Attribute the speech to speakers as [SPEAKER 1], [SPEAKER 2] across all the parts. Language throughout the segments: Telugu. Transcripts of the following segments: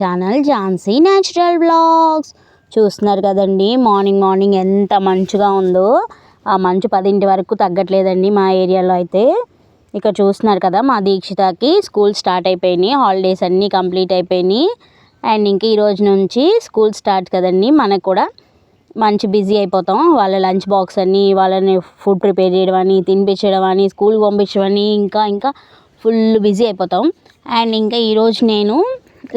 [SPEAKER 1] ఛానల్ ఝాన్సీ న్యాచురల్ బ్లాగ్స్ చూస్తున్నారు కదండి. మార్నింగ్ ఎంత మంచుగా ఉందో. ఆ మంచు 10 వరకు తగ్గట్లేదండి మా ఏరియాలో అయితే. ఇక్కడ చూస్తున్నారు కదా, మా దీక్షితకి స్కూల్ స్టార్ట్ అయిపోయినాయి. హాలిడేస్ అన్నీ కంప్లీట్ అయిపోయినాయి. అండ్ ఇంకా ఈరోజు నుంచి స్కూల్ స్టార్ట్ కదండి. మనకు కూడా మంచి బిజీ అయిపోతాం. వాళ్ళ లంచ్ బాక్స్ అని, వాళ్ళని ఫుడ్ ప్రిపేర్ చేయడం అని, తినిపించడం అని, స్కూల్కి పంపించడం అని, ఇంకా ఫుల్ బిజీ అయిపోతాం. అండ్ ఇంకా ఈరోజు నేను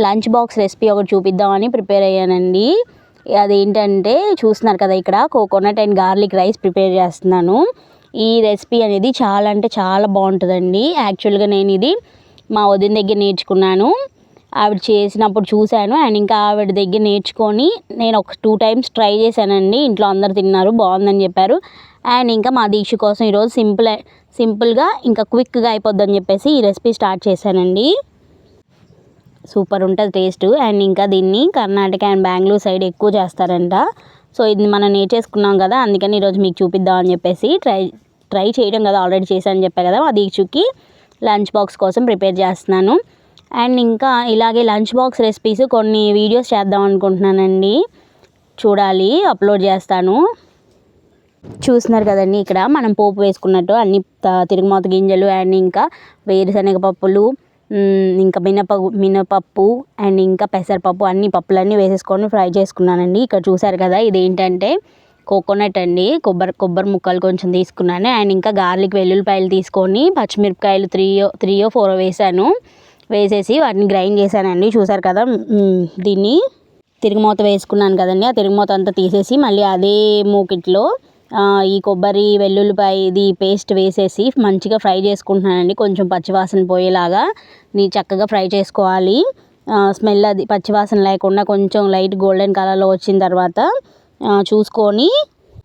[SPEAKER 1] లంచ్ బాక్స్ రెసిపీ ఒకటి చూపిద్దామని ప్రిపేర్ అయ్యానండి. అదేంటంటే చూస్తున్నారు కదా, ఇక్కడ coconut and garlic rice prepare చేస్తున్నాను. ఈ రెసిపీ అనేది చాలా అంటే చాలా బాగుంటుందండి. యాక్చువల్గా నేను ఇది మా వదిన దగ్గర నేర్చుకున్నాను. ఆవిడ చేసినప్పుడు చూశాను. అండ్ ఇంకా ఆవిడ దగ్గర నేర్చుకొని నేను ఒక 2 టైమ్స్ ట్రై చేశానండి. ఇంట్లో అందరు తిన్నారు, బాగుందని చెప్పారు. అండ్ ఇంకా మా దీక్ష కోసం ఈరోజు సింపుల్గా ఇంకా క్విక్గా అయిపోద్దని చెప్పేసి ఈ రెసిపీ స్టార్ట్ చేశానండి. సూపర్ ఉంటుంది టేస్ట్. అండ్ ఇంకా దీన్ని కర్ణాటక అండ్ బెంగళూరు సైడ్ ఎక్కువ చేస్తారంట. సో ఇది మనం నేర్చేసుకున్నాం కదా, అందుకని ఈరోజు మీకు చూపిద్దామని చెప్పేసి ట్రై చేయడం కదా, ఆల్రెడీ చేశానని చెప్పా కదా. మా దీక్షకి లంచ్ బాక్స్ కోసం ప్రిపేర్ చేస్తున్నాను. అండ్ ఇంకా ఇలాగే లంచ్ బాక్స్ రెసిపీస్ కొన్ని వీడియోస్ చేద్దాం అనుకుంటున్నానండి. చూడాలి, అప్లోడ్ చేస్తాను. చూస్తున్నారు కదండి, ఇక్కడ మనం పోపు వేసుకున్నట్టు అన్ని తిరుగుమాత గింజలు అండ్ ఇంకా వేరుశనగ పప్పులు, ఇంకా మినపప్పు అండ్ ఇంకా పెసరపప్పు, అన్ని పప్పులన్నీ వేసేసుకొని ఫ్రై చేసుకున్నానండి. ఇక్కడ చూసారు కదా, ఇదేంటంటే కోకోనట్ అండి. కొబ్బరి ముక్కలు కొంచెం తీసుకున్నాను. అండ్ ఇంకా గార్లిక్ వెల్లుల్లిపాయలు తీసుకొని పచ్చిమిరపకాయలు 3-4 వేసాను. వేసేసి వాటిని గ్రైండ్ చేశానండి. చూసారు కదా, దీన్ని తిరుగుమూత వేసుకున్నాను కదండి. ఆ తిరుగుమూత అంతా తీసేసి మళ్ళీ అదే మూకిట్లో ఈ కొబ్బరి వెల్లుల్లిపాయ ఇది పేస్ట్ వేసేసి మంచిగా ఫ్రై చేసుకుంటున్నానండి. కొంచెం పచ్చివాసన పోయేలాగా చక్కగా ఫ్రై చేసుకోవాలి. స్మెల్ అది పచ్చివాసన లేకుండా కొంచెం లైట్ గోల్డెన్ కలర్లో వచ్చిన తర్వాత చూసుకొని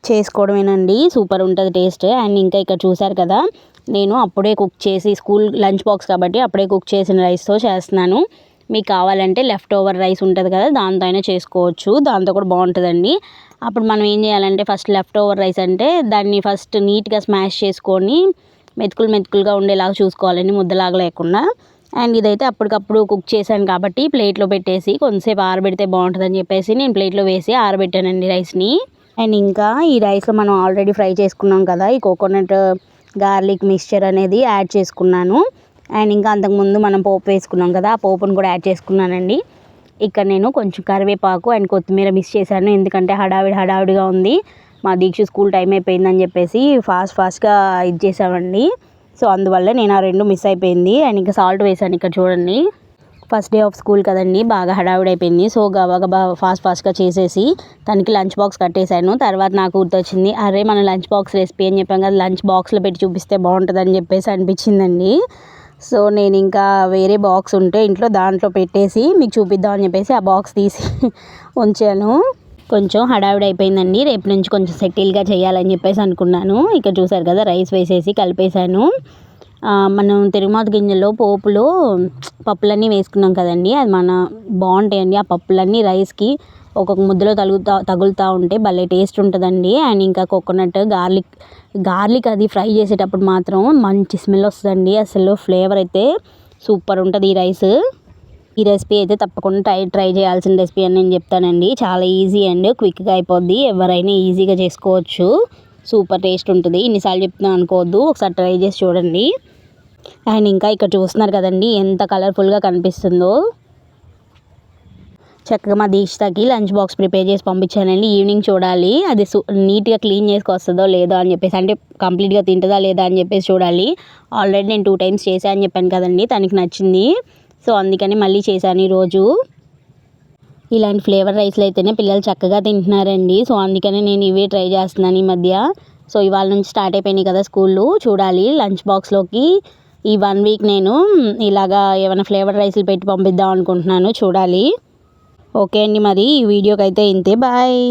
[SPEAKER 1] చేసుకోవడమేనండి. సూపర్ ఉంటుంది టేస్ట్. అండ్ ఇంకా ఇక్కడ చూసారు కదా, నేను అప్పుడే కుక్ చేసి స్కూల్ లంచ్ బాక్స్ కాబట్టి అప్పుడే కుక్ చేసిన రైస్తో చేస్తున్నాను. మీకు కావాలంటే లెఫ్ట్ ఓవర్ రైస్ ఉంటుంది కదా, దాంతో అయినా చేసుకోవచ్చు. దాంతో కూడా బాగుంటుందండి. అప్పుడు మనం ఏం చేయాలంటే ఫస్ట్ లెఫ్ట్ ఓవర్ రైస్ అంటే దాన్ని ఫస్ట్ నీట్గా స్మాష్ చేసుకొని మెతుకులుగా ఉండేలాగా చూసుకోవాలండి, ముద్దలాగా లేకుండా. అండ్ ఇదైతే అప్పటికప్పుడు కుక్ చేశాను కాబట్టి ప్లేట్లో పెట్టేసి కొంతసేపు ఆరబెడితే బాగుంటుందని చెప్పేసి నేను ప్లేట్లో వేసి ఆరబెట్టానండి రైస్ని. అండ్ ఇంకా ఈ రైస్లో మనం ఆల్రెడీ ఫ్రై చేసుకున్నాం కదా, ఈ కోకోనట్ గార్లిక్ మిక్స్చర్ అనేది యాడ్ చేసుకున్నాను. అండ్ ఇంకా అంతకుముందు మనం పోపు వేసుకున్నాం కదా, ఆ పోపును కూడా యాడ్ చేసుకున్నానండి. ఇక్కడ నేను కొంచెం కరివేపాకు అండ్ కొత్తిమీర మిక్స్ చేశాను. ఎందుకంటే హడావిడిగా ఉంది. మా దీక్ష స్కూల్ టైం అయిపోయిందని చెప్పేసి ఫాస్ట్గా ఇది చేసామండి. సో అందువల్ల నేను ఆ 2 మిస్ అయిపోయింది. అండ్ ఇంకా సాల్ట్ వేసాను. ఇక్కడ చూడండి, ఫస్ట్ డే ఆఫ్ స్కూల్ కదండి, బాగా హడావిడి అయిపోయింది. సో గబగబా ఫాస్ట్గా చేసేసి తనకి లంచ్ బాక్స్ కట్టేశాను. తర్వాత నాకు గుర్తొచ్చింది, అరే మన లంచ్ బాక్స్ రెసిపీ అని చెప్పాం కదా, లంచ్ బాక్స్లో పెట్టి చూపిస్తే బాగుంటుందని చెప్పేసి అనిపించిందండి. సో నేను ఇంకా వేరే బాక్స్ ఉంటే ఇంట్లో దాంట్లో పెట్టేసి మీకు చూపిద్దామని చెప్పేసి ఆ బాక్స్ తీసి ఉంచాను. కొంచెం హడావిడి అయిపోయిందండి. రేపు నుంచి కొంచెం సెటిల్గా చేయాలని చెప్పేసి అనుకున్నాను. ఇక్కడ చూసారు కదా, రైస్ వేసేసి కలిపేశాను. మనం తిరుగుమాత గింజల్లో పోపులో పప్పులన్నీ వేసుకున్నాం కదండి, అది బాగుంటాయండి. ఆ పప్పులన్నీ రైస్కి ఒక్కొక్క ముద్దలో తగులుతూ ఉంటే భలే టేస్ట్ ఉంటుందండి. అండ్ ఇంకా కోకోనట్ గార్లిక్ అది ఫ్రై చేసేటప్పుడు మాత్రం మంచి స్మెల్ వస్తుందండి. అసలు ఫ్లేవర్ అయితే సూపర్ ఉంటుంది ఈ రెసిపీ అయితే తప్పకుండా ట్రై చేయాల్సిన రెసిపీ అని నేను చెప్తానండి. చాలా ఈజీ అండ్ క్విక్గా అయిపోద్ది. ఎవరైనా ఈజీగా చేసుకోవచ్చు. సూపర్ టేస్ట్ ఉంటుంది. ఇన్నిసార్లు చెప్తున్నాను అనుకోవద్దు, ఒకసారి ట్రై చేసి చూడండి. అండ్ ఇంకా ఇక్కడ చూస్తున్నారు కదండి, ఎంత కలర్ఫుల్గా కనిపిస్తుందో. చక్కగా మా దీక్షకి లంచ్ బాక్స్ ప్రిపేర్ చేసి పంపించానండి. ఈవినింగ్ చూడాలి అది నీట్గా క్లీన్ చేసుకొస్తుందో లేదో అని చెప్పేసి, అంటే కంప్లీట్గా తింటుందా లేదా అని చెప్పేసి చూడాలి. ఆల్రెడీ నేను 2 టైమ్స్ చేశాను అని చెప్పాను కదండి, తనకి నచ్చింది. సో అందుకని మళ్ళీ చేశాను ఈరోజు. ఇలాంటి ఫ్లేవర్ రైస్లు అయితేనే పిల్లలు చక్కగా తింటున్నారండి. సో అందుకని నేను ఇవే ట్రై చేస్తున్నాను ఈ మధ్య. సో ఇవాళ నుంచి స్టార్ట్ అయిపోయినాయి కదా స్కూళ్ళు. చూడాలి లంచ్ బాక్స్లోకి ఈ 1 వీక్ నేను ఇలాగా ఏమైనా ఫ్లేవర్ రైస్లు పెట్టి పంపిద్దాం అనుకుంటున్నాను. చూడాలి. ఓకే అండి, మరి ఈ వీడియోకి అయితే ఇంతే. బాయ్.